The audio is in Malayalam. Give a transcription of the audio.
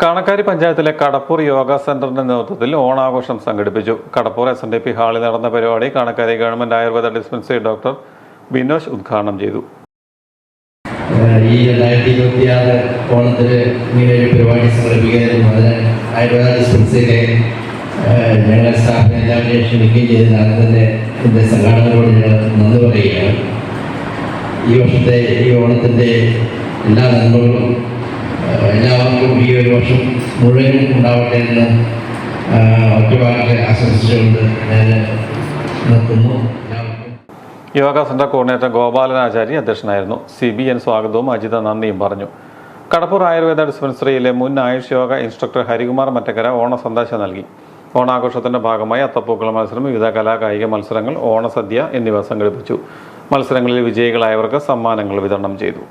കാണക്കാരി പഞ്ചായത്തിലെ കടപ്പൂർ യോഗ സെന്ററിന്റെ നേതൃത്വത്തിൽ ഓണാഘോഷം സംഘടിപ്പിച്ചു. കടപ്പൂർ SNDP ഹാളിൽ നടന്ന പരിപാടി Kanakkari government Ayurveda dispensary doctor Binosh ഉദ്ഘാടനം ചെയ്തു. ഈ 2026 ഓണത്തിന് ഇങ്ങനെ ഒരു പരിപാടി സംഘടിപ്പിക്കുന്നതിനും അതിന് ആയുർവേദ ഡിസ്പെൻസറിയിലെ ഞങ്ങളെ സ്റ്റാഫിനെ എല്ലാവരെയും ക്ഷണിക്കുകയും ചെയ്തതാണ് തന്നെ ഇതിൻ്റെ സംഘാടകരോട് ഞങ്ങൾ നന്ദി പറയുകയാണ്. ഈ വർഷത്തെ ഈ ഓണത്തിൻ്റെ എല്ലാ നന്മകളും എല്ലാവർക്കും ഈ ഒരു വർഷം മുഴുവനും ഉണ്ടാവട്ടെ എന്ന് ഒറ്റവാക്കിൽ ആശംസിച്ചുകൊണ്ട് ഞാൻ നിർത്തുന്നു. യോഗ സെന്റർ കോർഡിനേറ്റർ ഗോപാലനാചാരി അധ്യക്ഷനായിരുന്നു. CBN സ്വാഗതവും അജിത നന്ദിയും പറഞ്ഞു. കടപ്പൂർ ആയുർവേദ ഡിസ്പെൻസറിയിലെ മുൻ ആയുഷ് യോഗ ഇൻസ്ട്രക്ടർ ഹരികുമാർ മറ്റക്കര ഓണ സന്ദേശം നൽകി. ഓണാഘോഷത്തിന്റെ ഭാഗമായി അത്തപ്പൂക്കള മത്സരം, വിവിധ കലാകായിക മത്സരങ്ങൾ, ഓണസദ്യ എന്നിവ സംഘടിപ്പിച്ചു. മത്സരങ്ങളിൽ വിജയികളായവർക്ക് സമ്മാനങ്ങൾ വിതരണം ചെയ്തു.